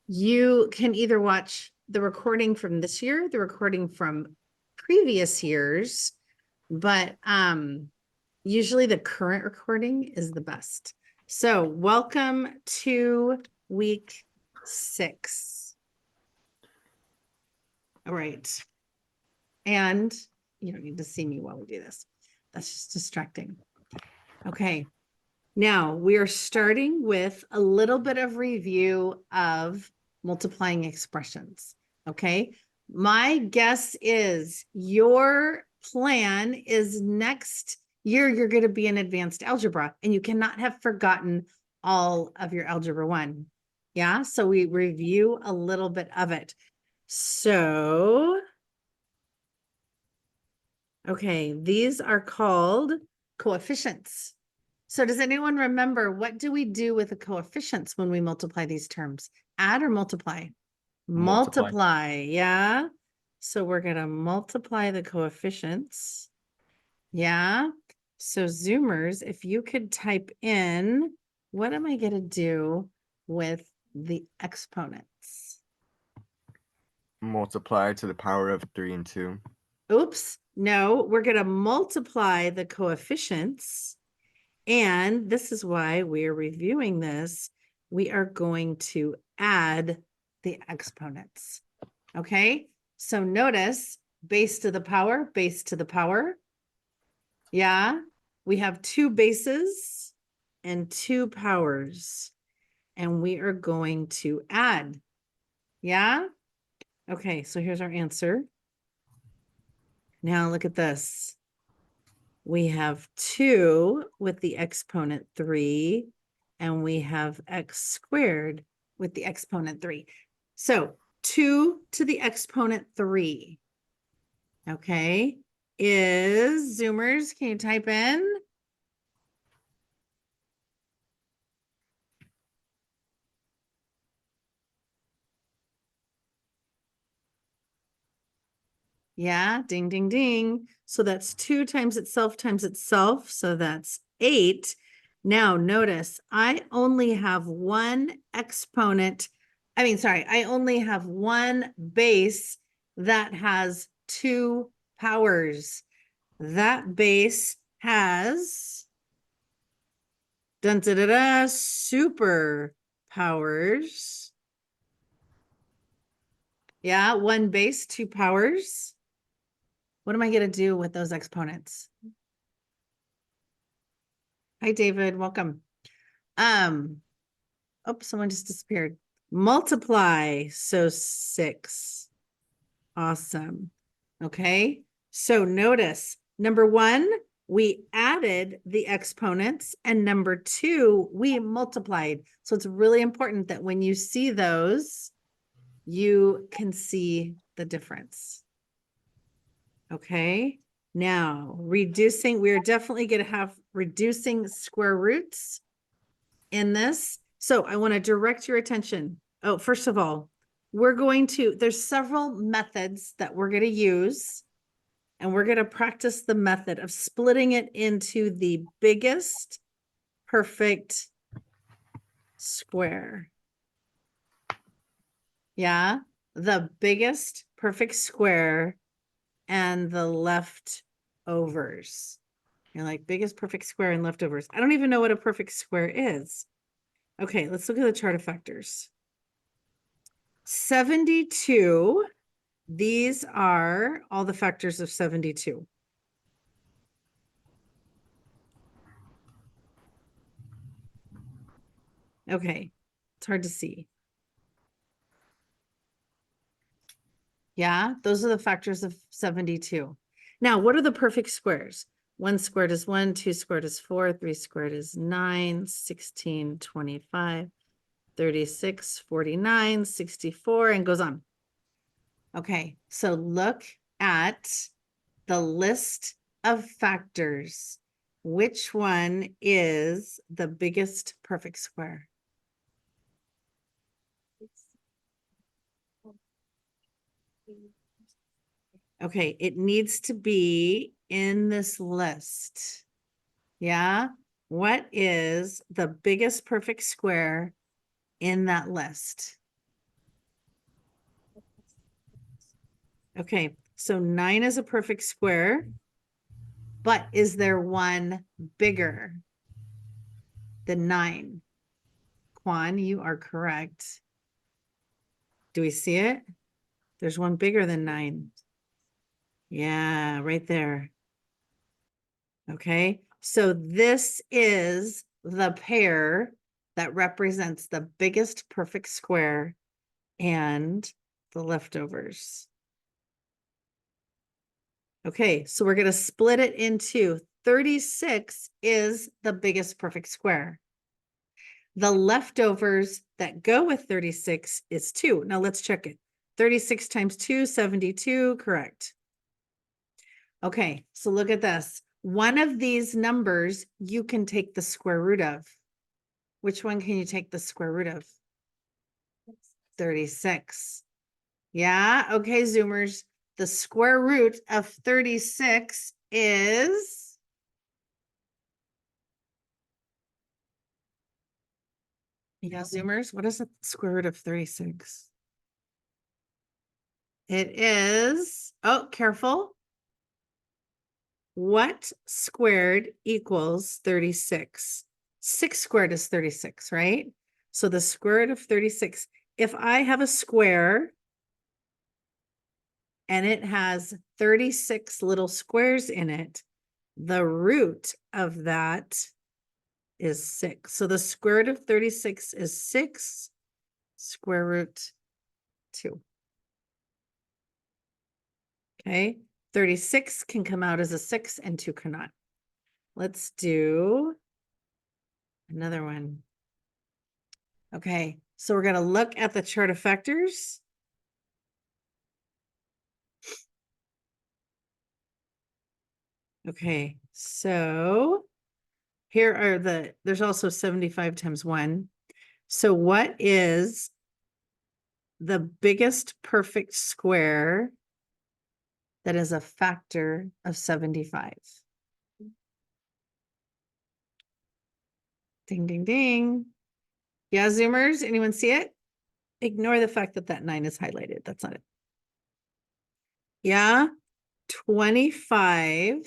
You can either watch the recording from this year, the recording from previous years, but usually the current recording is the best. So welcome to week 6. All right. And you don't need to see me while we do this. That's just distracting. Okay. Now we are starting with a little bit of review of multiplying expressions. Okay. My guess is your plan is next year you're going to be in advanced algebra and you cannot have forgotten all of your algebra 1. Yeah. So we review a little bit of it. So, okay, these are called coefficients. So does anyone remember, what do we do with the coefficients when we multiply these terms? Add or multiply? Multiply, yeah. So we're going to multiply the coefficients. Yeah. So Zoomers, if you could type in, what am I going to do with the exponents? Multiply to the power of 3 and 2. Oops, no, we're going to multiply the coefficients. And this is why we're reviewing this. We are going to add the exponents. Okay, so notice base to the power, base to the power. Yeah, we have 2 bases and 2 powers, and we are going to add. Yeah, okay, so here's our answer. Now look at this. We have 2 with the exponent 3, and we have x squared with the exponent 3. So 2 to the exponent 3, okay, is, Zoomers, can you type in? Yeah, ding, ding, ding. So that's 2 times itself times itself. So that's 8. Now notice I only have one exponent. I only have one base that has 2 powers. That base has dun, da, da, da, super powers. Yeah, one base, 2 powers. What am I going to do with those exponents? Hi, David. Welcome. Oh, someone just disappeared. Multiply. So 6. Awesome. Okay. So notice, number 1, we added the exponents, and number 2, we multiplied. So it's really important that when you see those, you can see the difference. Okay. Now, reducing, we're definitely going to have reducing square roots in this. So I want to direct your attention. Oh, first of all, there's several methods that we're going to use, and we're going to practice the method of splitting it into the biggest perfect square. Yeah, the biggest perfect square and the leftovers. You're like, biggest perfect square and leftovers. I don't even know what a perfect square is. Okay, let's look at the chart of factors. 72, these are all the factors of 72. Okay, it's hard to see. Yeah, those are the factors of 72. Now, what are the perfect squares? 1 squared is 1, 2 squared is 4, 3 squared is 9, 16, 25, 36, 49, 64, and goes on. Okay, so look at the list of factors. Which one is the biggest perfect square? Okay, it needs to be in this list. Yeah, what is the biggest perfect square in that list? Okay, so 9 is a perfect square, but is there one bigger than 9? Quan, you are correct. Do we see it? There's one bigger than 9. Yeah, right there. Okay, so this is the pair that represents the biggest perfect square and the leftovers. Okay, so we're going to split it into 36 is the biggest perfect square. The leftovers that go with 36 is 2. Now let's check it. 36 times 2, 72, correct. Okay, so look at this. One of these numbers you can take the square root of. Which one can you take the square root of? 36. Yeah, okay, Zoomers. The square root of 36 is... Yeah, Zoomers, what is the square root of 36? It is... Oh, careful. What squared equals 36? 6 squared is 36, right? So the square root of 36, if I have a square and it has 36 little squares in it, the root of that is 6. So the square root of 36 is 6 square root 2. Okay, 36 can come out as a 6 and 2 cannot. Let's do another one. Okay, so we're going to look at the chart of factors. Okay, so here are there's also 75 times 1. So what is the biggest perfect square that is a factor of 75? Ding, ding, ding. Yeah, Zoomers, anyone see it? Ignore the fact that that 9 is highlighted. That's not it. Yeah, 25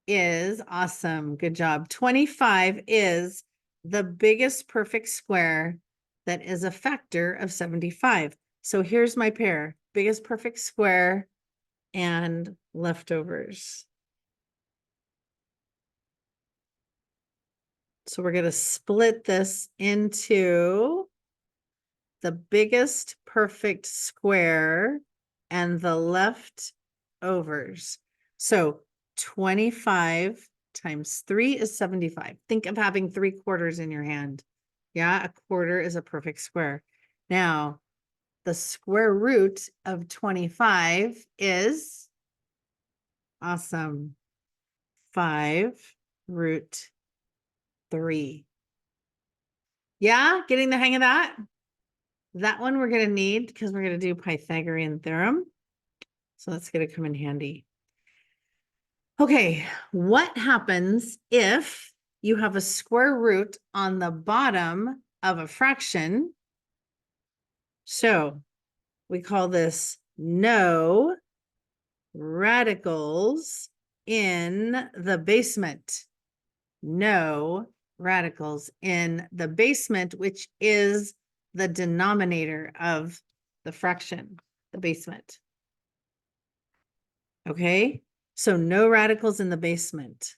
is awesome. Good job. 25 is the biggest perfect square that is a factor of 75. So here's my pair, biggest perfect square and leftovers. So we're going to split this into the biggest perfect square and the leftovers. So 25 times 3 is 75. Think of having 3 quarters in your hand. Yeah, a quarter is a perfect square. Now, the square root of 25 is awesome. 5 root 3. Yeah, getting the hang of that? That one we're going to need because we're going to do Pythagorean theorem. So that's going to come in handy. Okay, what happens if you have a square root on the bottom of a fraction? So we call this no radicals in the basement. No radicals in the basement, which is the denominator of the fraction, the basement. Okay, so no radicals in the basement.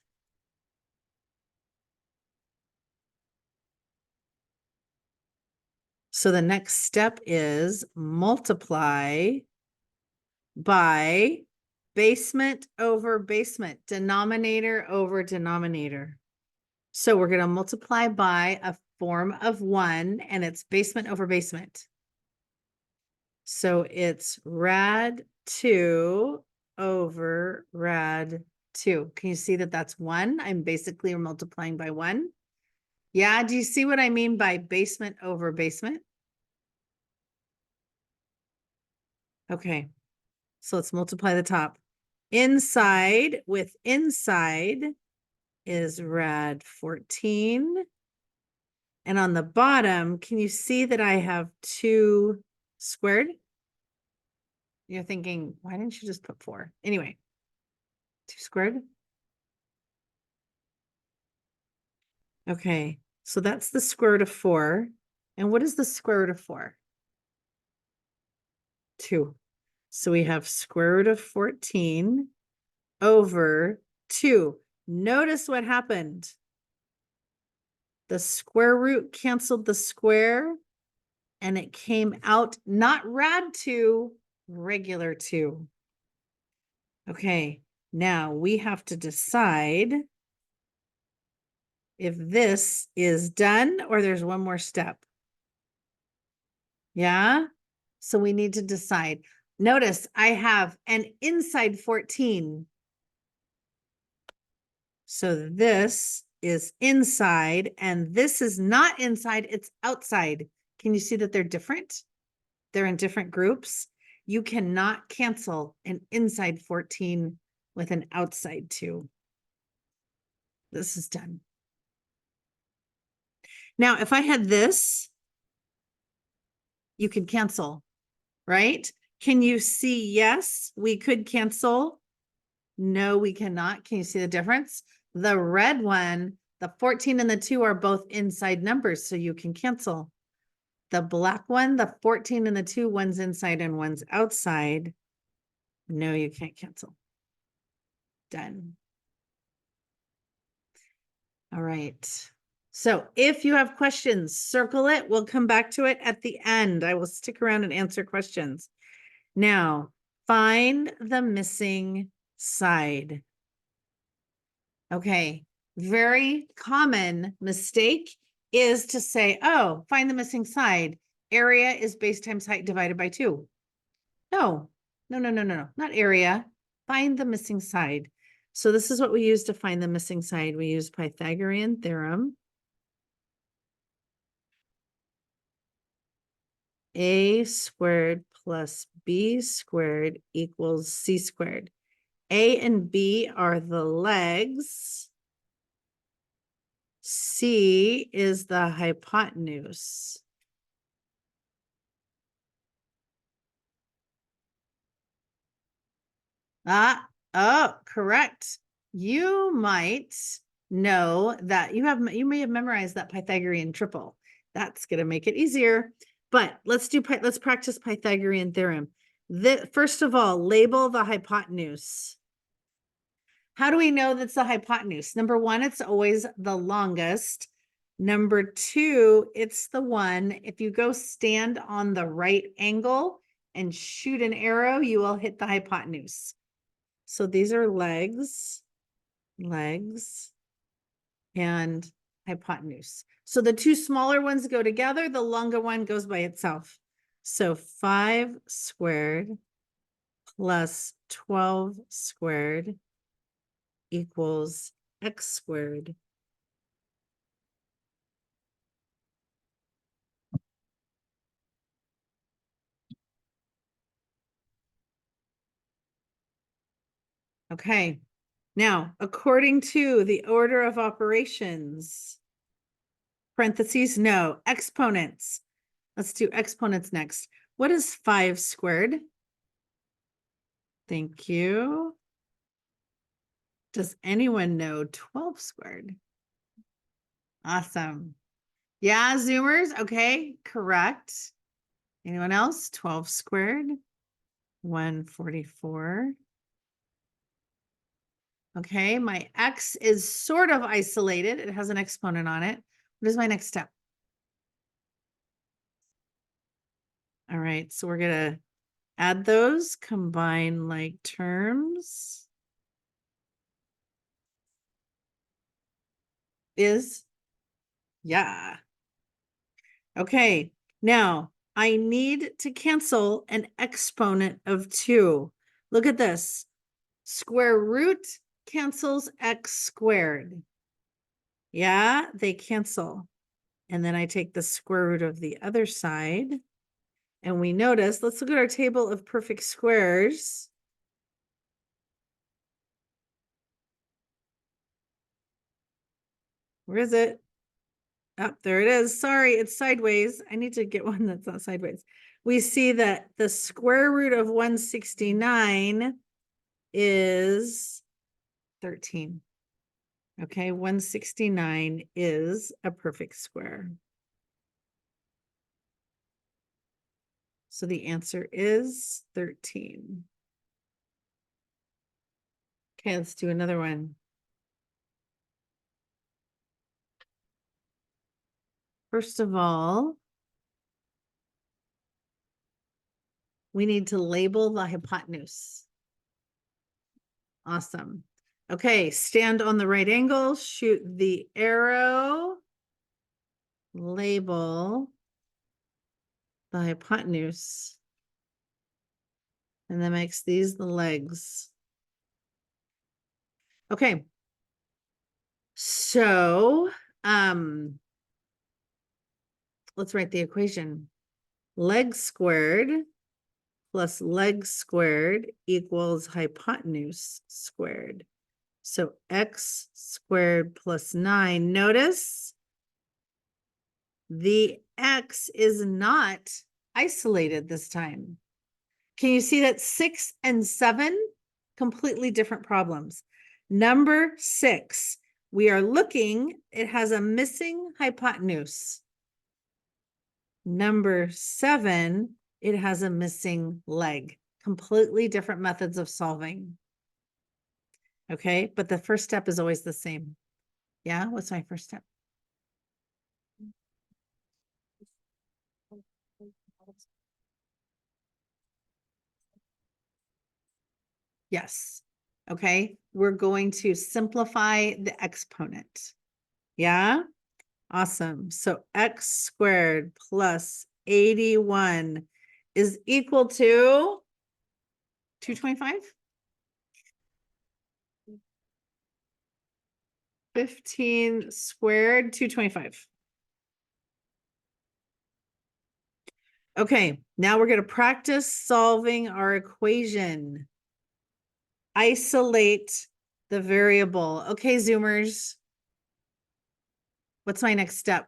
So the next step is multiply by basement over basement, denominator over denominator. So we're going to multiply by a form of 1, and it's basement over basement. So it's rad 2 over rad 2. Can you see that that's 1? I'm basically multiplying by 1. Yeah, do you see what I mean by basement over basement? Okay, so let's multiply the top. Inside with inside is rad 14. And on the bottom, can you see that I have 2 squared? You're thinking, why didn't you just put 4? Anyway, 2 squared. Okay, so that's the square root of 4. And what is the square root of 4? 2. So we have square root of 14 over 2. Notice what happened. The square root canceled the square, and it came out not rad 2, regular 2. Okay, now we have to decide if this is done or there's one more step. Yeah? So we need to decide. Notice I have an inside 14. So this is inside and this is not inside, it's outside. Can you see that they're different? They're in different groups. You cannot cancel an inside 14 with an outside 2. This is done. Now, if I had this, you could cancel, right? Can you see? Yes, we could cancel. No, we cannot. Can you see the difference? The red one, the 14 and the 2 are both inside numbers, so you can cancel. The black one, the 14 and the 2, one's inside and one's outside. No, you can't cancel. Done. All right. So if you have questions, circle it. We'll come back to it at the end. I will stick around and answer questions. Now, find the missing side. Okay, very common mistake is to say, oh, find the missing side. Area is base times height divided by 2. No, not area. Find the missing side. So this is what we use to find the missing side. We use Pythagorean theorem. A squared plus B squared equals C squared. A and B are the legs. C is the hypotenuse. Oh, correct. You might know that you may have memorized that Pythagorean triple. That's going to make it easier. But let's practice Pythagorean theorem. First of all, label the hypotenuse. How do we know that's the hypotenuse? Number 1, it's always the longest. Number 2, it's the one, if you go stand on the right angle and shoot an arrow, you will hit the hypotenuse. So these are legs, and hypotenuse. So the 2 smaller ones go together, the longer one goes by itself. So 5 squared plus 12 squared equals x squared. Okay, now according to the order of operations, parentheses, no, exponents. Let's do exponents next. What is 5 squared? Thank you. Does anyone know 12 squared? Awesome. Yeah, Zoomers. Okay, correct. Anyone else? 12 squared, 144. Okay, my x is sort of isolated. It has an exponent on it. What is my next step? All right, so we're going to add those, combine like terms. Yeah. Okay, now I need to cancel an exponent of 2. Look at this. Square root cancels x squared. Yeah, they cancel. And then I take the square root of the other side. And we notice, let's look at our table of perfect squares. Where is it? Oh, there it is. Sorry, it's sideways. I need to get one that's not sideways. We see that the square root of 169 is 13. Okay, 169 is a perfect square. So the answer is 13. Okay, let's do another one. First of all, we need to label the hypotenuse. Awesome. Okay, stand on the right angle, shoot the arrow, label the hypotenuse, and that makes these the legs. Okay. So, let's write the equation. Leg squared plus leg squared equals hypotenuse squared. So x squared plus 9. Notice the x is not isolated this time. Can you see that 6 and 7? Completely different problems. Number 6, we are looking, it has a missing hypotenuse. Number 7, it has a missing leg. Completely different methods of solving. Okay, but the first step is always the same. Yeah, what's my first step? Yes. Okay, we're going to simplify the exponent. Yeah, awesome. So x squared plus 81 is equal to 225? 15 squared, 225. Okay, now we're going to practice solving our equation. Isolate the variable. Okay, Zoomers. What's my next step?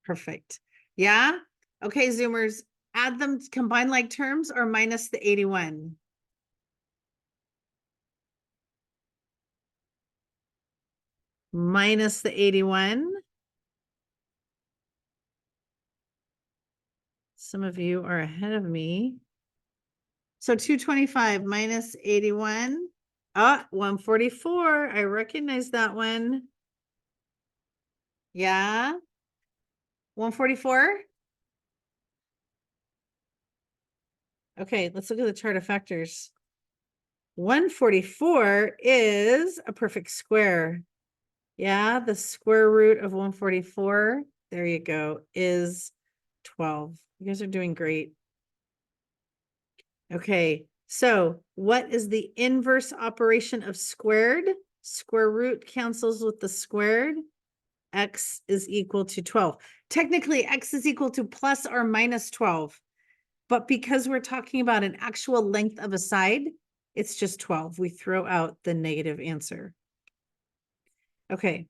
Perfect. Yeah? Okay, Zoomers, add them, combine like terms or minus the 81. Minus the 81. Some of you are ahead of me. So 225 minus 81. 144. I recognize that one. Yeah. 144. Okay, let's look at the chart of factors. 144 is a perfect square. Yeah, the square root of 144, there you go, is 12. You guys are doing great. Okay, so what is the inverse operation of squared? Square root cancels with the squared. X is equal to 12. Technically, X is equal to plus or minus 12. But because we're talking about an actual length of a side, it's just 12. We throw out the negative answer. Okay.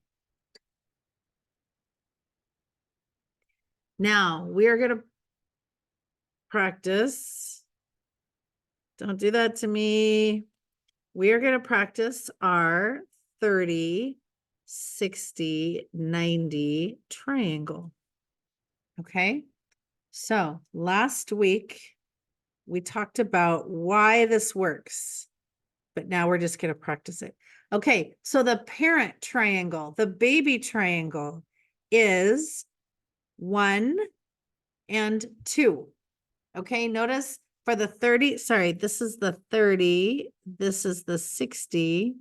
Now we are going to practice. Don't do that to me. We are going to practice our 30, 60, 90 triangle. Okay. So last week we talked about why this works, but now we're just going to practice it. Okay. So the parent triangle, the baby triangle is 1 and 2. Okay. Notice for the 30, sorry, this is the 30, this is the 60.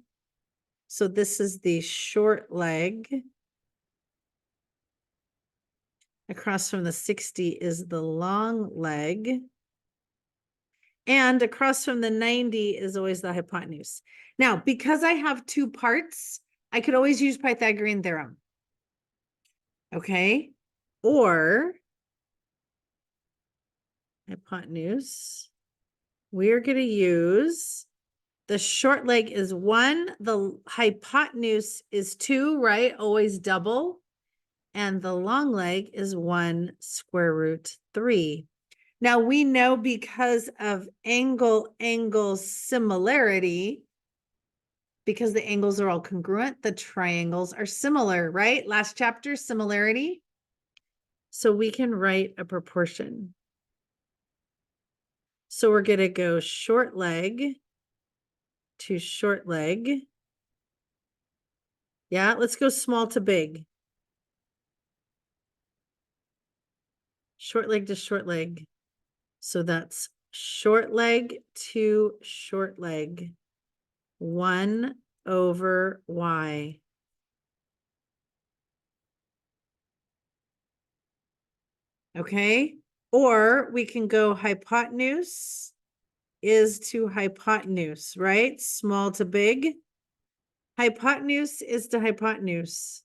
So this is the short leg. Across from the 60 is the long leg. And across from the 90 is always the hypotenuse. Now, because I have two parts, I could always use Pythagorean theorem. Okay. Or hypotenuse, we're going to use The short leg is 1, the hypotenuse is 2, right? Always double. And the long leg is 1 square root 3. Now we know because of angle similarity, because the angles are all congruent, the triangles are similar, right? Last chapter, similarity. So we can write a proportion. So we're going to go short leg to short leg. Yeah, let's go small to big. Short leg to short leg. So that's short leg to short leg. 1 over y. Okay. Or we can go hypotenuse is to hypotenuse, right? Small to big. Hypotenuse is to hypotenuse.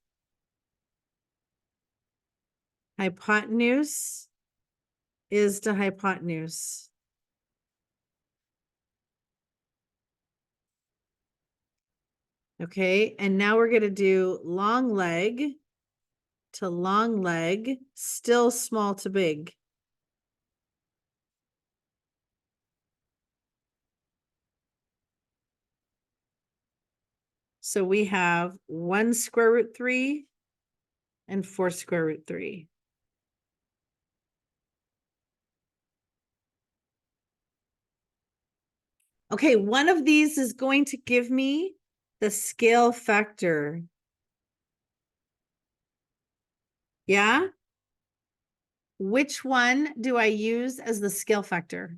Hypotenuse is to hypotenuse. Okay, and now we're going to do long leg to long leg, still small to big. So we have 1 square root 3 and 4 square root 3. Okay, one of these is going to give me the scale factor. Yeah? Which one do I use as the scale factor?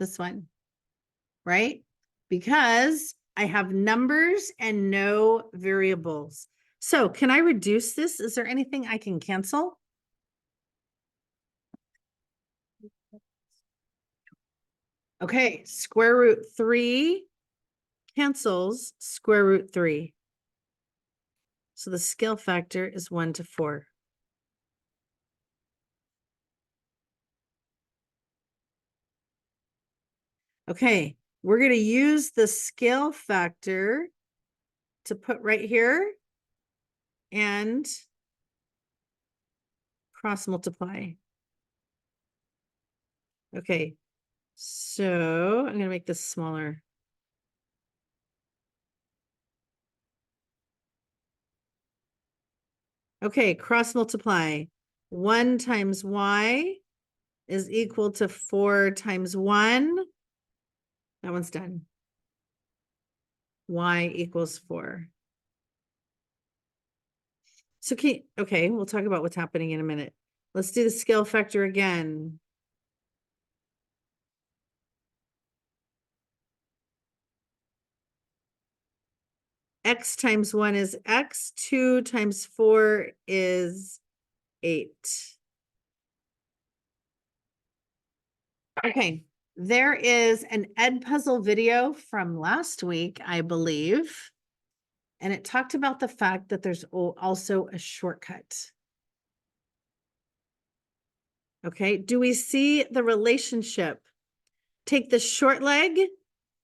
This one, right? Because I have numbers and no variables. So can I reduce this? Is there anything I can cancel? Okay, square root 3 cancels square root 3. So the scale factor is 1 to 4. Okay, we're going to use the scale factor to put right here and cross multiply. Okay, so I'm going to make this smaller. Okay, cross multiply. 1 times y is equal to 4 times 1. That one's done. Y equals 4. So okay, we'll talk about what's happening in a minute. Let's do the scale factor again. X times 1 is X, 2 times 4 is 8. Okay, there is an Edpuzzle video from last week, I believe, and it talked about the fact that there's also a shortcut. Okay, do we see the relationship? Take the short leg,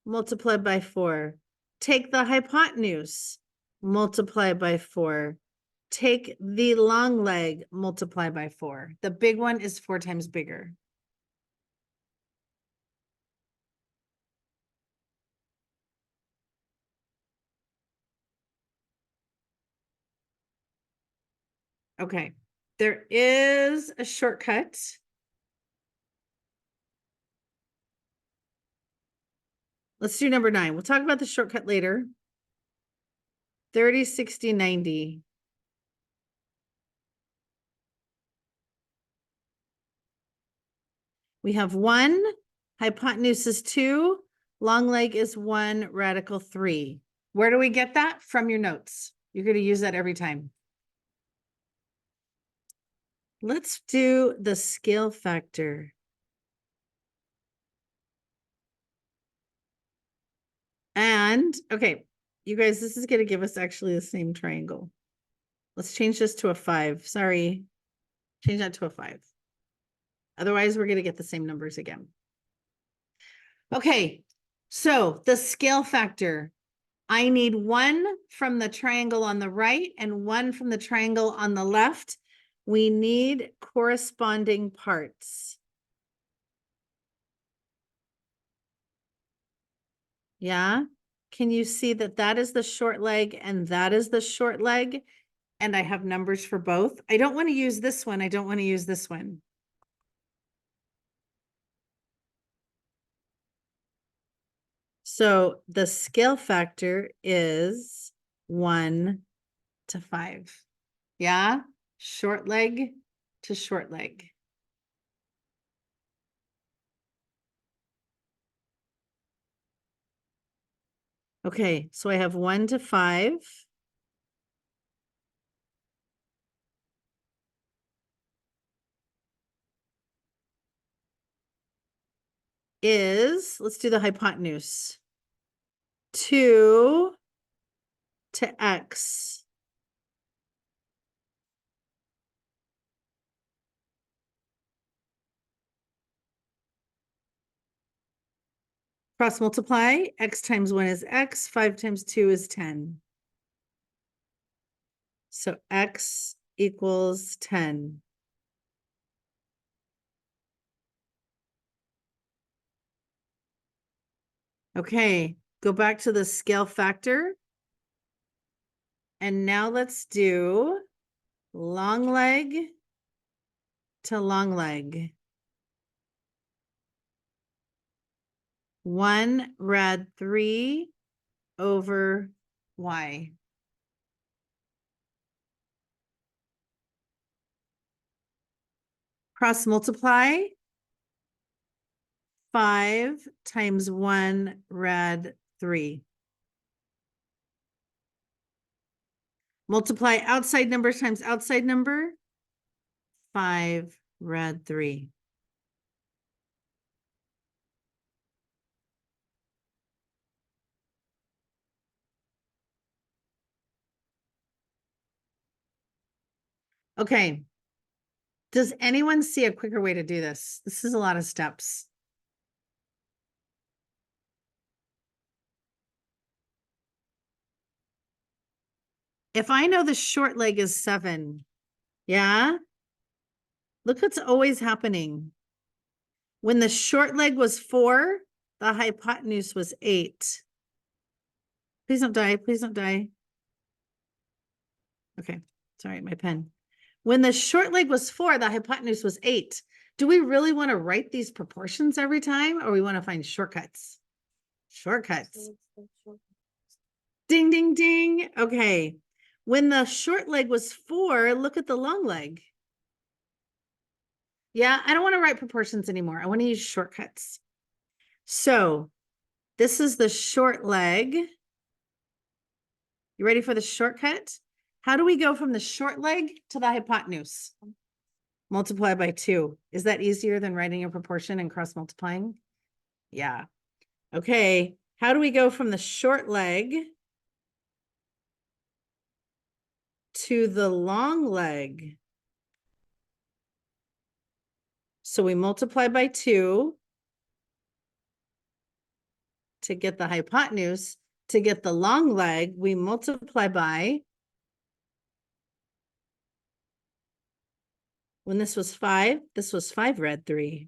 multiply by 4. Take the hypotenuse, multiply by 4. Take the long leg, multiply by 4. The big one is 4 times bigger. Okay, there is a shortcut. Let's do number 9. We'll talk about the shortcut later. 30, 60, 90. We have 1, hypotenuse is 2, long leg is 1, radical 3. Where do we get that? From your notes. You're going to use that every time. Let's do the scale factor. And, okay, you guys, this is going to give us actually the same triangle. Let's change this to a 5. Sorry. Change that to a 5. Otherwise, we're going to get the same numbers again. Okay, so the scale factor. I need one from the triangle on the right and one from the triangle on the left. We need corresponding parts. Yeah. Can you see that that is the short leg and that is the short leg? And I have numbers for both. I don't want to use this one. I don't want to use this one. So the scale factor is 1 to 5. Yeah. Short leg to short leg. Okay, so I have 1 to 5. Is, let's do the hypotenuse. 2 to x. Cross multiply, x times 1 is x, 5 times 2 is 10. So x equals 10. Okay, go back to the scale factor. And now let's do long leg to long leg. 1 rad 3 over y. Cross multiply. 5 times 1 rad 3. Multiply outside number times outside number. 5 rad 3. Okay. Does anyone see a quicker way to do this? This is a lot of steps. If I know the short leg is 7, yeah? Look what's always happening. When the short leg was 4, the hypotenuse was 8. Please don't die. Please don't die. Okay. Sorry, my pen. When the short leg was 4, the hypotenuse was 8. Do we really want to write these proportions every time, or we want to find shortcuts? Shortcuts. Ding, ding, ding. Okay. When the short leg was 4, look at the long leg. Yeah, I don't want to write proportions anymore. I want to use shortcuts. So this is the short leg. You ready for the shortcut? How do we go from the short leg to the hypotenuse? Multiply by 2. Is that easier than writing a proportion and cross multiplying? Yeah. Okay. How do we go from the short leg to the long leg? So we multiply by 2 to get the hypotenuse. To get the long leg, we multiply by, when this was 5, this was 5 rad 3.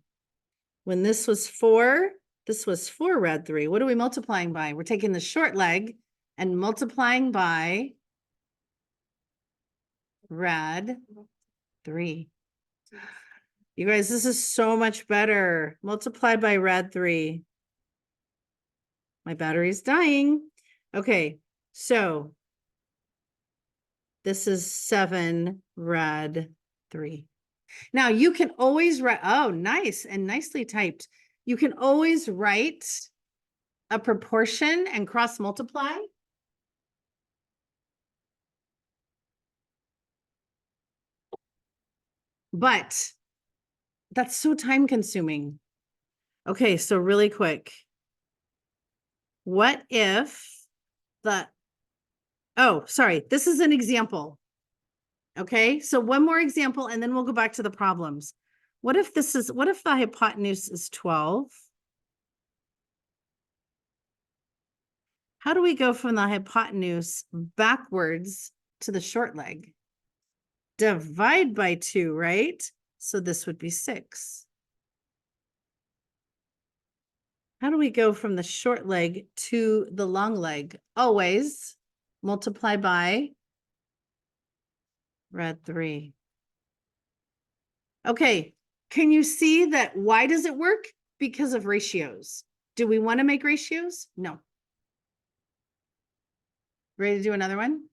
When this was 4, this was 4 rad 3. What are we multiplying by? We're taking the short leg and multiplying by rad 3. You guys, this is so much better. Multiply by rad 3. My battery's dying. Okay, so this is 7 rad 3. Now you can always write, oh, nice and nicely typed. You can always write a proportion and cross multiply. But that's so time consuming. Okay, so really quick. What if oh, sorry, this is an example. Okay, so one more example and then we'll go back to the problems. What if the hypotenuse is 12? How do we go from the hypotenuse backwards to the short leg? Divide by 2, right? So this would be 6. How do we go from the short leg to the long leg? Always multiply by rad 3. Okay, can you see that? Why does it work? Because of ratios. Do we want to make ratios? No. Ready to do another one?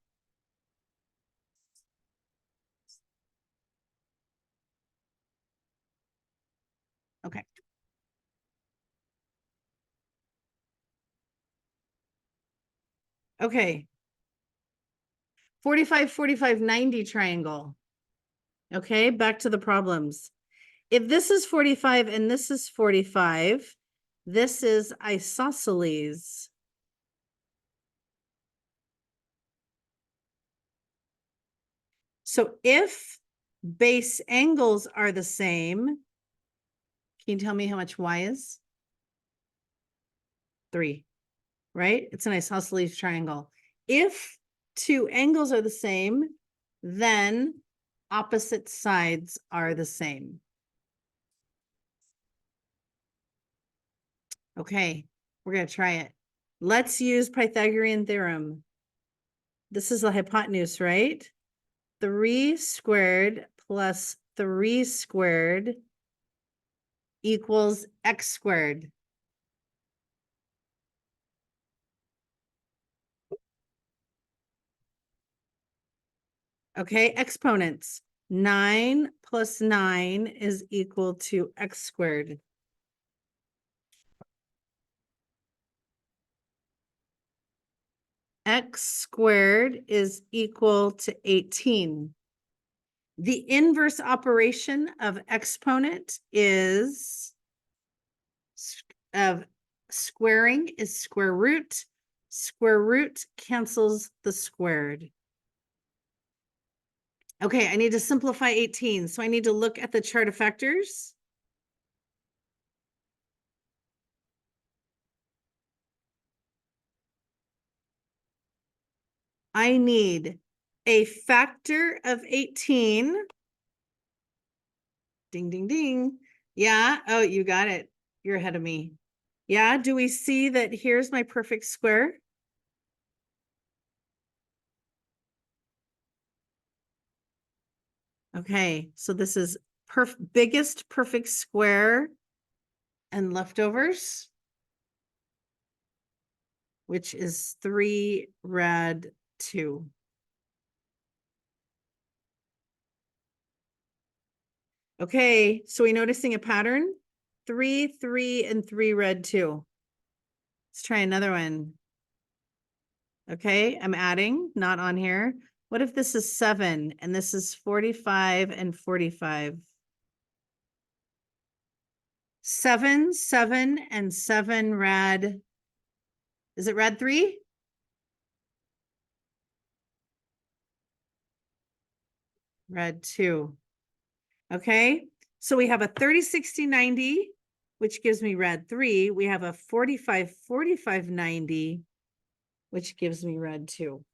Okay. Okay. 45, 45, 90 triangle. Okay, back to the problems. If this is 45 and this is 45, this is isosceles. So if base angles are the same, can you tell me how much y is? 3, right? It's an isosceles triangle. If two angles are the same, then opposite sides are the same. Okay, we're going to try it. Let's use Pythagorean theorem. This is the hypotenuse, right? 3 squared plus 3 squared equals x squared. Okay, exponents. 9 plus 9 is equal to x squared. X squared is equal to 18. The inverse operation of exponent is of squaring is square root. Square root cancels the squared. Okay, I need to simplify 18. So I need to look at the chart of factors. I need a factor of 18. Ding, ding, ding. Yeah. Oh, you got it. You're ahead of me. Yeah. Do we see that here's my perfect square? Okay. So this is biggest perfect square and leftovers, which is 3 rad 2. Okay, so we noticing a pattern? 3, 3, and 3 rad 2. Let's try another one. Okay, I'm adding, not on here. What if this is 7 and this is 45 and 45? 7, 7, and 7 rad. Is it rad 3? Rad 2. Okay, so we have a 30, 60, 90, which gives me rad 3. We have a 45, 45, 90, which gives me rad 2.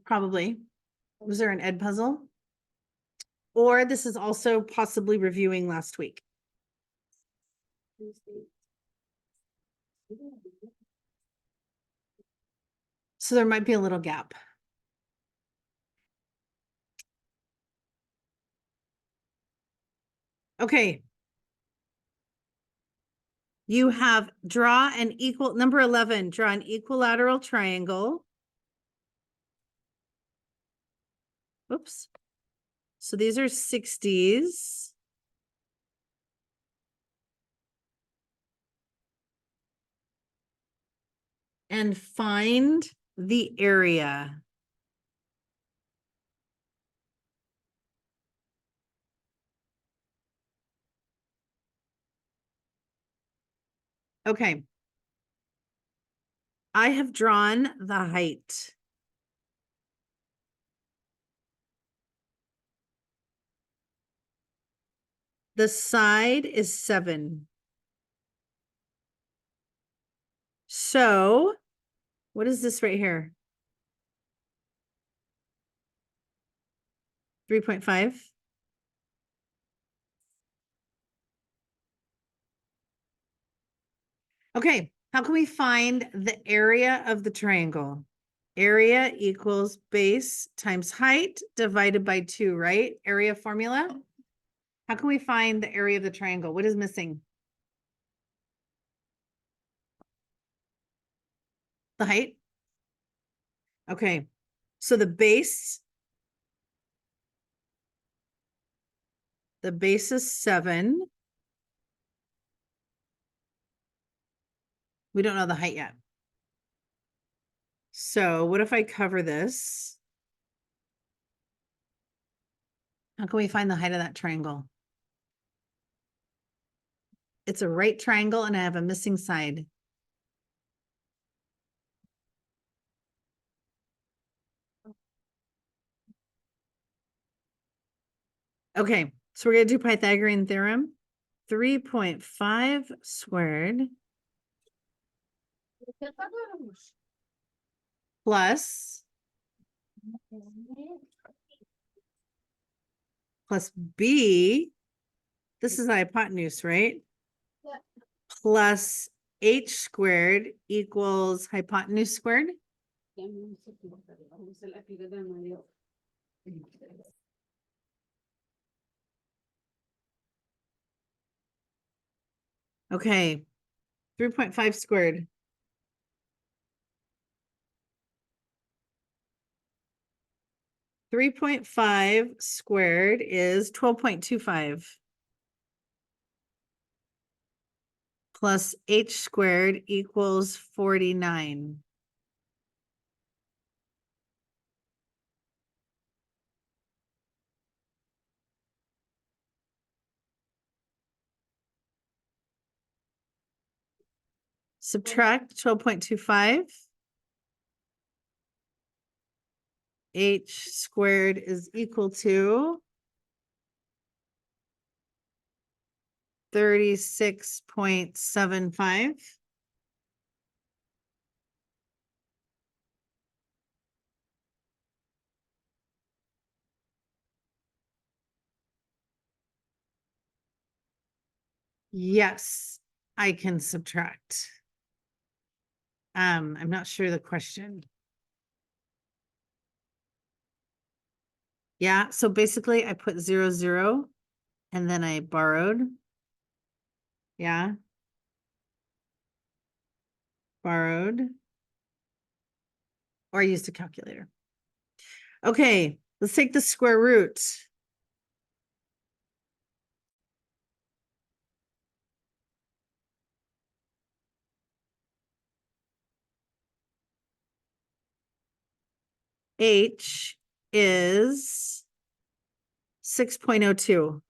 Probably. Was there an ed puzzle? Or this is also possibly reviewing last week. So there might be a little gap. Okay. You have draw an equal, number 11, draw an equilateral triangle. Oops. So these are 60s. And find the area. Okay. I have drawn the height. The side is 7. So what is this right here? 3.5. Okay, how can we find the area of the triangle? Area equals base times height divided by 2, right? Area formula. How can we find the area of the triangle? What is missing? The height? Okay, so the base is 7. We don't know the height yet. So what if I cover this? How can we find the height of that triangle? It's a right triangle and I have a missing side. Okay, so we're gonna do Pythagorean theorem. 3.5 squared plus b, this is the hypotenuse, right? Yeah. Plus h squared equals hypotenuse squared. Okay, 3.5 squared. .5 squared is 12.25 plus h squared equals 49. Subtract 12.25. H squared is equal to 36.75. Yes, I can subtract. I'm not sure the question. Yeah, so basically I put 0, 0, and then I borrowed. Yeah. Borrowed. Or I used a calculator. Okay, let's take the square root. H is 6.02.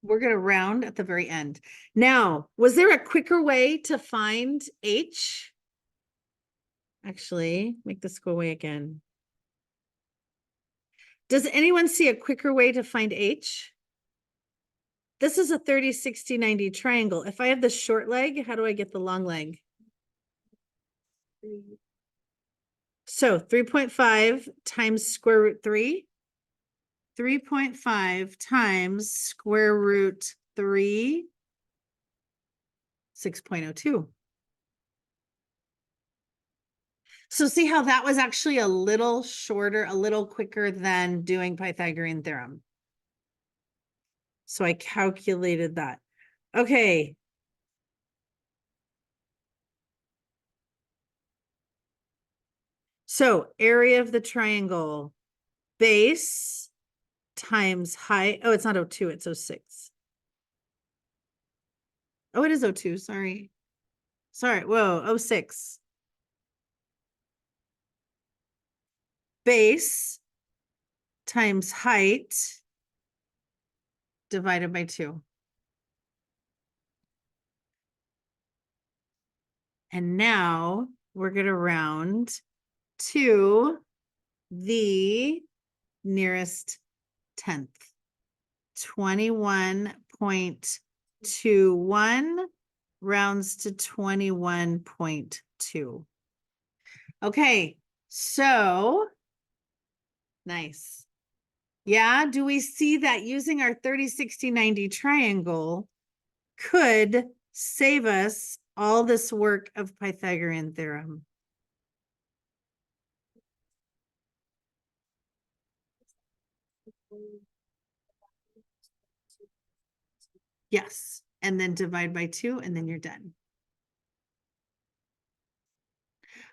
We're going to round at the very end. Now, was there a quicker way to find H? Actually, make this go away again. Does anyone see a quicker way to find H? This is a 30, 60, 90 triangle. If I have the short leg, how do I get the long leg? So 3.5 times square root 3. 3.5 times square root 3, 6.02. So see how that was actually a little shorter, a little quicker than doing Pythagorean theorem. So I calculated that. Okay. So area of the triangle, base times height. Oh, it's not 02, it's 06. Oh, it is 02, sorry. Sorry, whoa, 06. Base times height divided by 2. And now we're going to round to the nearest tenth. 21.21 rounds to 21.2. Okay, so nice. Yeah, do we see that using our 30, 60, 90 triangle could save us all this work of Pythagorean theorem? Yes, and then divide by 2 and then you're done.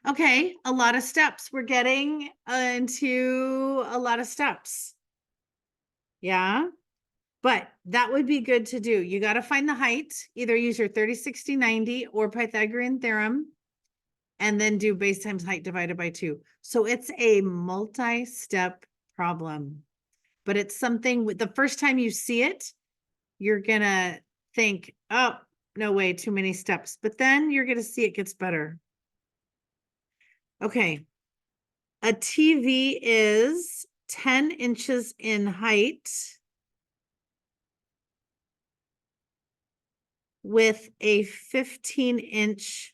Okay, a lot of steps. We're getting into a lot of steps. Yeah, but that would be good to do. You got to find the height, either use your 30, 60, 90 or Pythagorean theorem, and then do base times height divided by 2. So it's a multi-step problem, but it's something with the first time you see it, you're going to think, oh, no way, too many steps. But then you're going to see it gets better. Okay. A TV is 10 inches in height with a 15-inch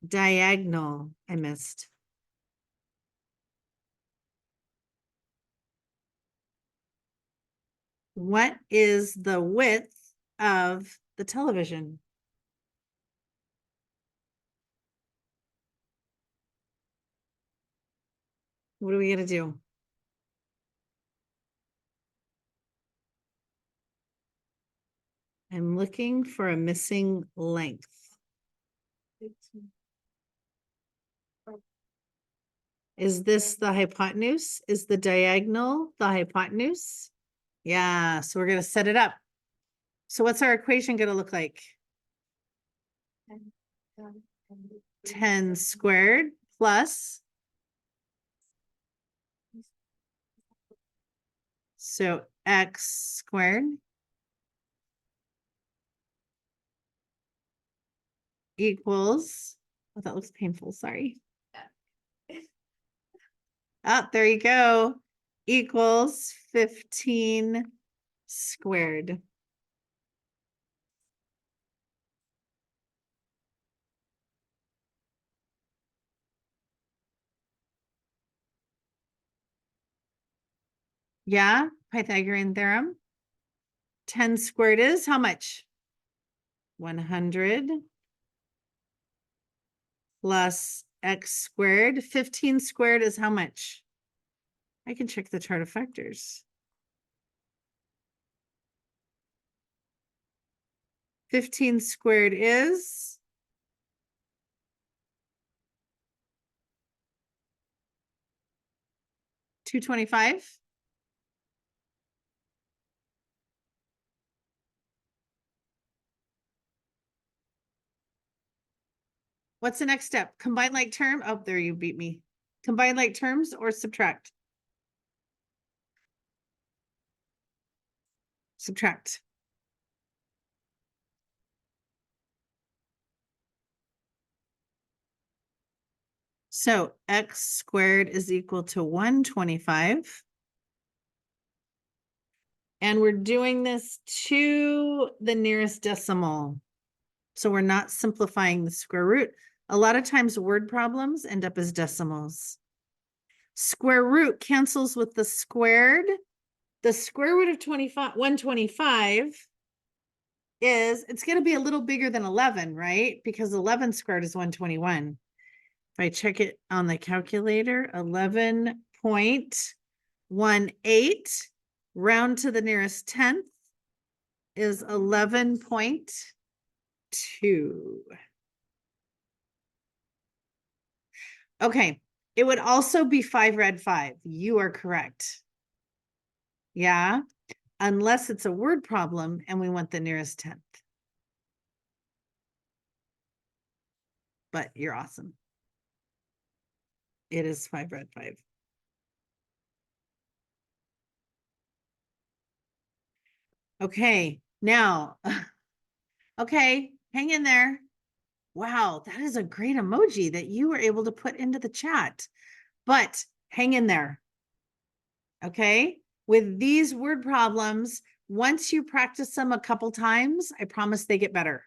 diagonal. I missed. What is the width of the television? What are we going to do? I'm looking for a missing length. Is this the hypotenuse? Is the diagonal the hypotenuse? Yeah, so we're going to set it up. So what's our equation going to look like? 10 squared plus. So x squared equals, oh, that looks painful, sorry. Oh, there you go. Equals 15 squared. Yeah, Pythagorean theorem. 10 squared is how much? 100 plus x squared. 15 squared is how much? I can check the chart of factors. 15 squared is 225. What's the next step? Combine like term. Oh, there you beat me. Combine like terms or subtract? Subtract. So x squared is equal to 125. And we're doing this to the nearest decimal. So we're not simplifying the square root. A lot of times word problems end up as decimals. Square root cancels with the squared. The square root of 125 is, it's going to be a little bigger than 11, right? Because 11 squared is 121. If I check it on the calculator, 11.18 round to the nearest tenth is 11.2. Okay, it would also be 5 red 5. You are correct. Yeah, unless it's a word problem and we want the nearest tenth. But you're awesome. It is 5 red 5. Okay, now, okay, hang in there. Wow, that is a great emoji that you were able to put into the chat, but hang in there. Okay, with these word problems, once you practice them a couple times, I promise they get better.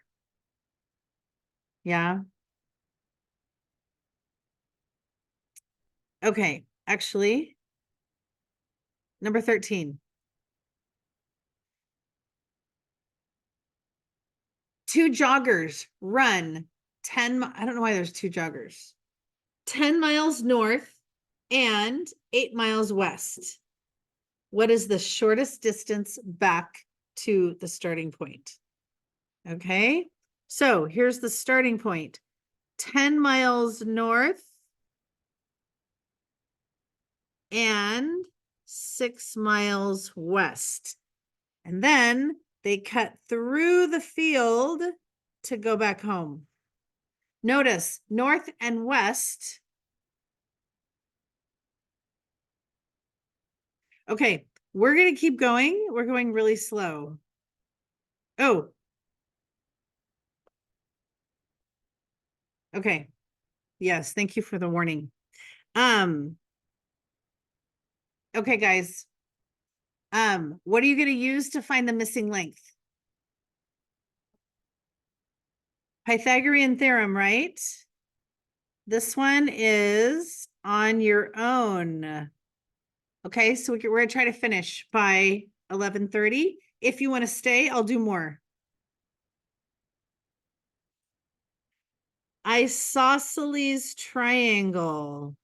Yeah. Okay, actually, number 13. Two joggers run 10, I don't know why there's two joggers, 10 miles north and 8 miles west. What is the shortest distance back to the starting point? Okay, so here's the starting point. 10 miles north and 6 miles west. And then they cut through the field to go back home. Notice north and west. Okay, we're going to keep going. We're going really slow. Oh, okay. Yes, thank you for the warning. Okay, guys. What are you going to use to find the missing length? Pythagorean theorem, right? This one is on your own. Okay, so we're going to try to finish by 11:30. If you want to stay, I'll do more. Isosceles triangle.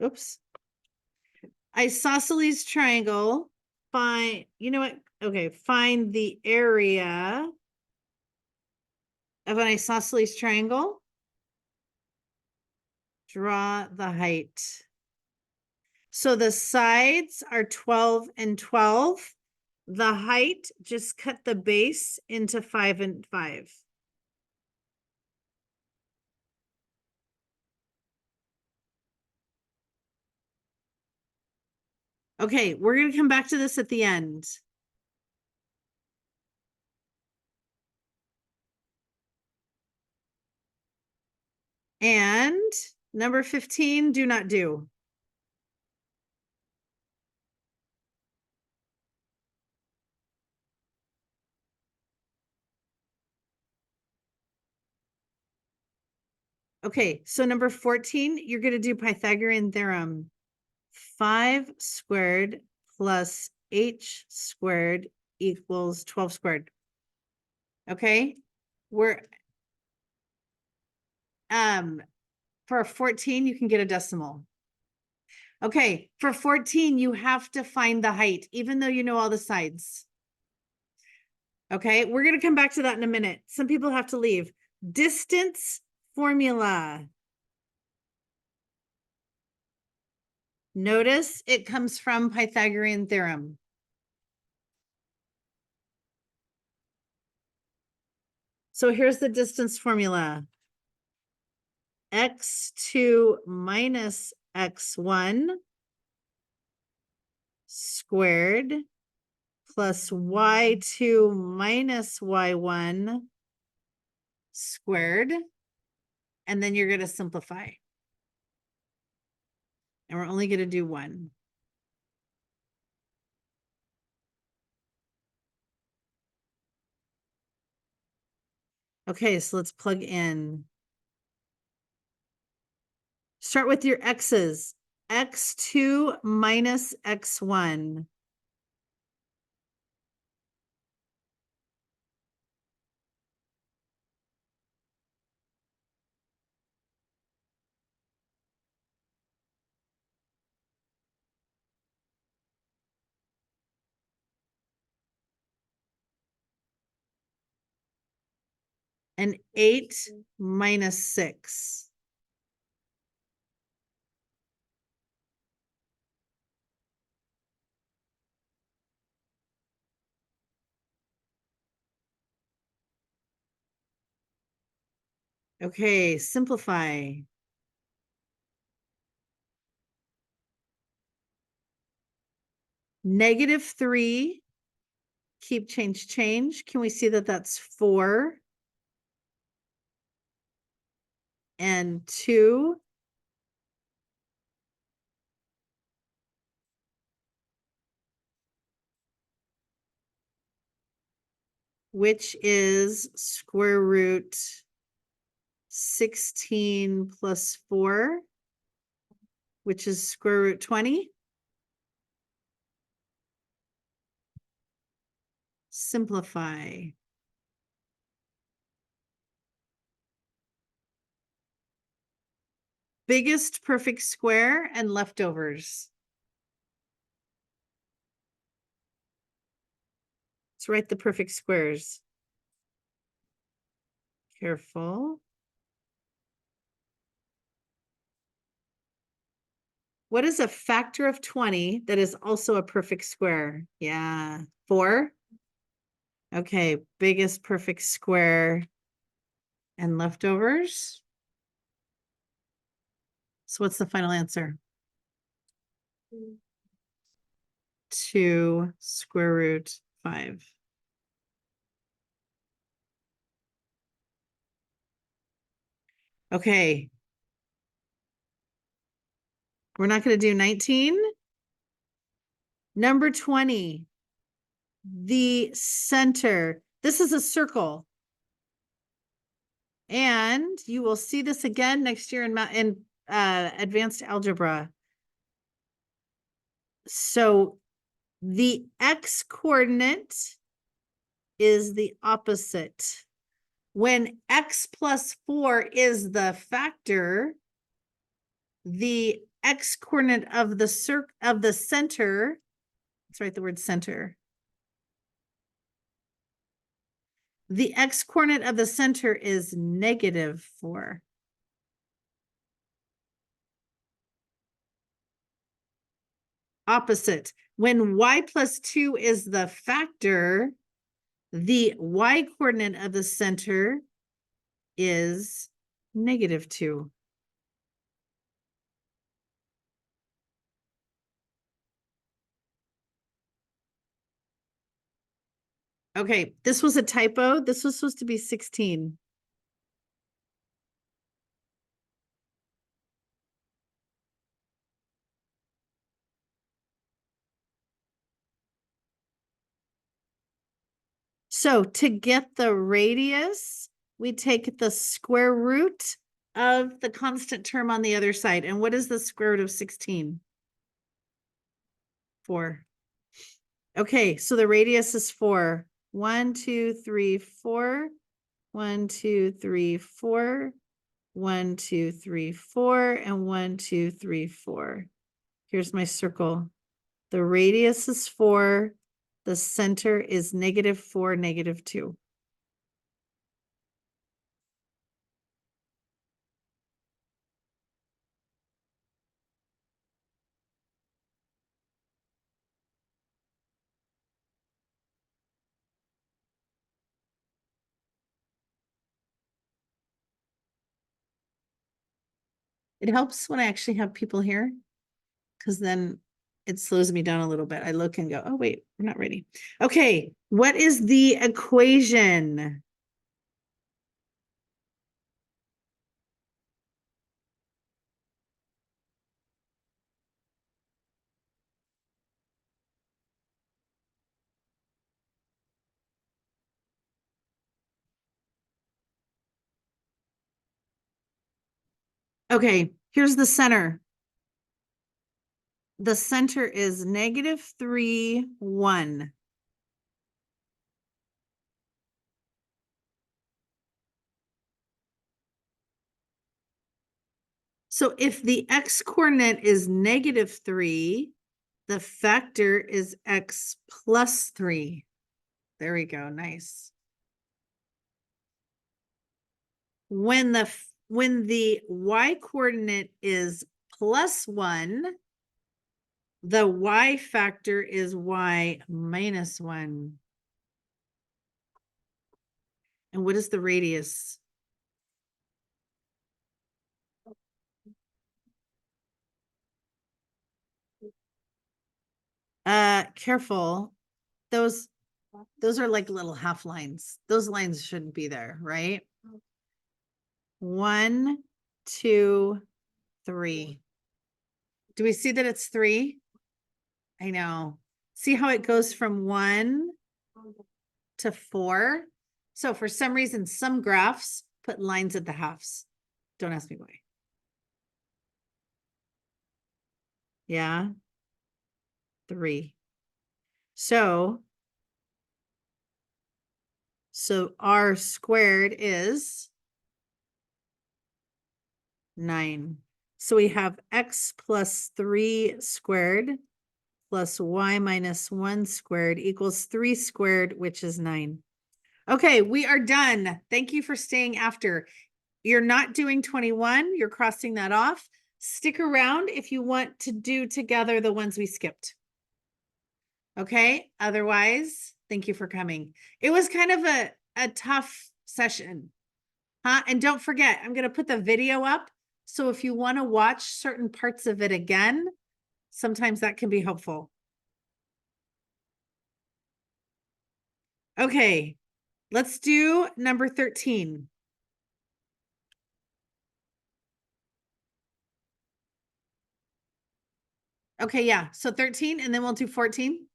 Oops. Isosceles triangle. Find, you know what? Okay, find the area of an isosceles triangle. Draw the height. So the sides are 12 and 12. The height, just cut the base into 5 and 5. Okay, we're going to come back to this at the end. And number 15, do not do. Okay, so number 14, you're going to do Pythagorean theorem. 5 squared plus h squared equals 12 squared. Okay, we're for 14, you can get a decimal. Okay, for 14, you have to find the height, even though you know all the sides. Okay, we're going to come back to that in a minute. Some people have to leave. Distance formula. Notice it comes from Pythagorean theorem. So here's the distance formula. X2 minus x1 squared plus y2 minus y1 squared. And then you're going to simplify. And we're only going to do one. Okay, so let's plug in. Start with your x's. X2 minus x1. And 8 minus 6. Okay, simplify. -3, keep, change. Can we see that that's 4 and 2? Which is square root 16 plus 4, which is square root 20. Simplify. Biggest perfect square and leftovers. Let's write the perfect squares. Careful. What is a factor of 20 that is also a perfect square? Yeah, 4. Okay, biggest perfect square and leftovers. So what's the final answer? 2 square root 5. Okay. We're not going to do 19. Number 20. The center. This is a circle. And you will see this again next year in advanced algebra. So the x coordinate is the opposite. When x plus 4 is the factor, the x coordinate of the center, let's write the word center. The x coordinate of the center is -4. Opposite. When y plus 2 is the factor, the y coordinate of the center is -2. Okay, this was a typo. This was supposed to be 16. So to get the radius, we take the square root of the constant term on the other side. And what is the square root of 16? 4. Okay, so the radius is 4. 1, 2, 3, 4. 1, 2, 3, 4. 1, 2, 3, 4. And 1, 2, 3, 4. Here's my circle. The radius is 4. The center is -4, -2. It helps when I actually have people here, because then it slows me down a little bit. I look and go, oh, wait, we're not ready. Okay, what is the equation? Okay, here's the center. The center is -3, 1. So if the x coordinate is -3, the factor is x plus 3. There we go, nice. When the y coordinate is +1, the y factor is y minus 1. And what is the radius? Careful. Those are like little half lines. Those lines shouldn't be there, right? 1, 2, 3. Do we see that it's 3? I know. See how it goes from 1 to 4? So for some reason, some graphs put lines at the halves. Don't ask me why. Yeah. 3. So R squared is 9. So we have x plus 3 squared plus y minus 1 squared equals 3 squared, which is 9. Okay, we are done. Thank you for staying after. You're not doing 21. You're crossing that off. Stick around if you want to do together the ones we skipped. Okay, otherwise, thank you for coming. It was kind of a tough session, huh? And don't forget, I'm going to put the video up. So if you want to watch certain parts of it again, sometimes that can be helpful. Okay, let's do number 13. Okay, yeah. So 13 and then we'll do 14.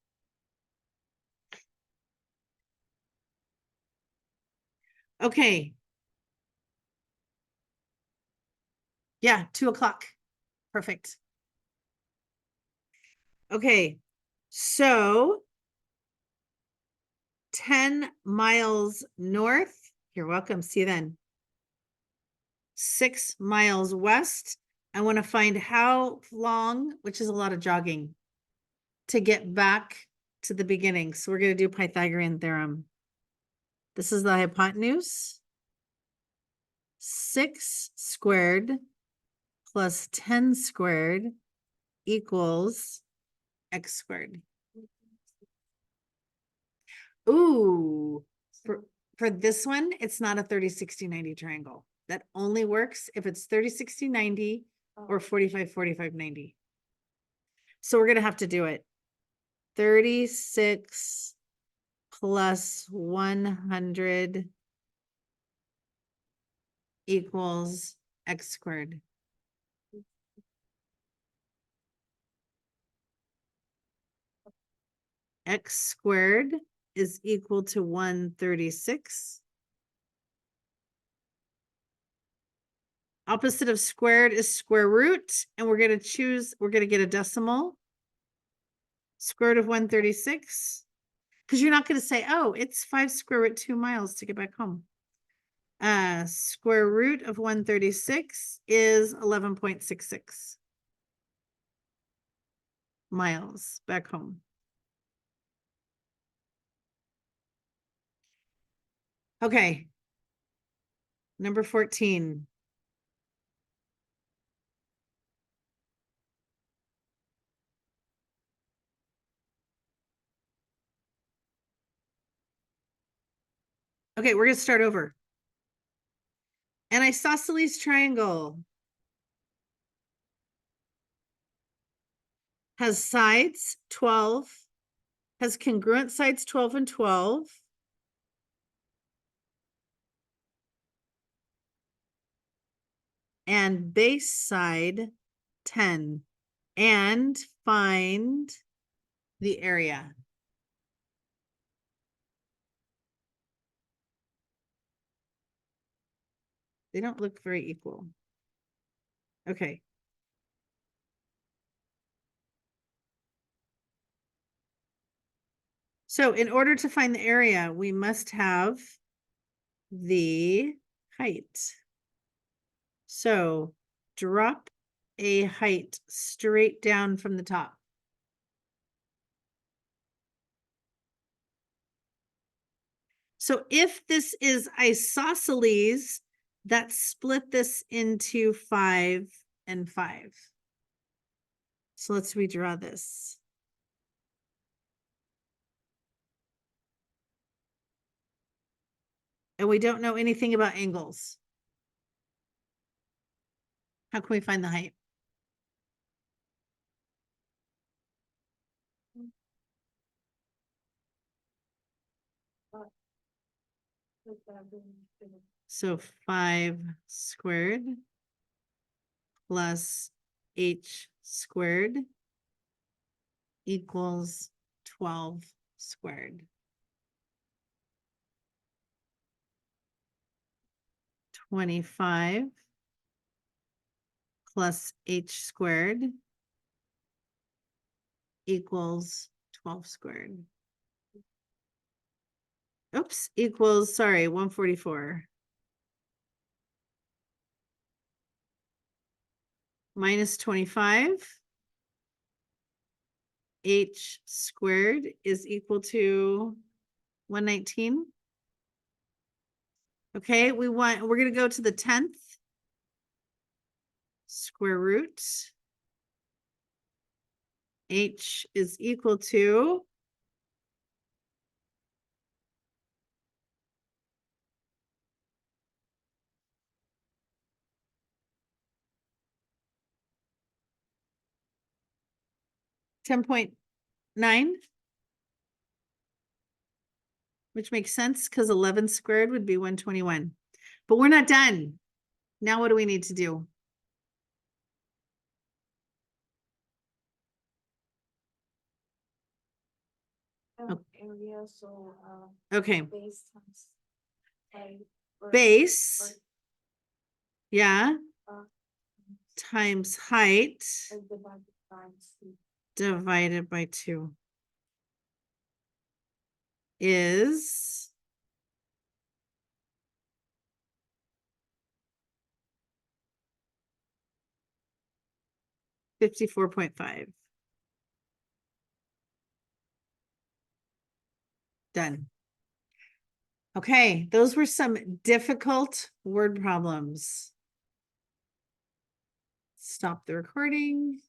Okay. Yeah, 2:00. Perfect. Okay. So 10 miles north. You're welcome. See you then. 6 miles west. I want to find how long, which is a lot of jogging, to get back to the beginning. So we're going to do Pythagorean theorem. This is the hypotenuse. 6 squared plus 10 squared equals x squared. Ooh, for this one, it's not a 30, 60, 90 triangle. That only works if it's 30, 60, 90 or 45, 45, 90. So we're going to have to do it. 36 plus 100 equals x squared. X squared is equal to 136. Opposite of squared is square root, and we're going to get a decimal. Square root of 136. Because you're not going to say, oh, it's 5 square root 2 miles to get back home. Square root of 136 is 11.66 miles back home. Okay. Number 14. Okay, we're going to start over. An isosceles triangle has sides 12, has congruent sides 12 and 12. And base side 10. And find the area. They don't look very equal. Okay. So in order to find the area, we must have the height. So drop a height straight down from the top. So if this is isosceles, that split this into 5 and 5. So let's redraw this. And we don't know anything about angles. How can we find the height? So 5 squared plus h squared equals 12 squared. 25 plus h squared equals 12 squared. Oops, equals, sorry, 144. Minus 25. H squared is equal to 119. Okay, we're gonna go to the 10th. Square root. H is equal to 10.9, which makes sense because 11 squared would be 121. But we're not done. Now what do we need to do? Area, so Okay, base times height or- base, or, yeah, uh, times height or divided times two. divided by 2 is 54.5. Done. Okay, those were some difficult word problems. Stop the recording.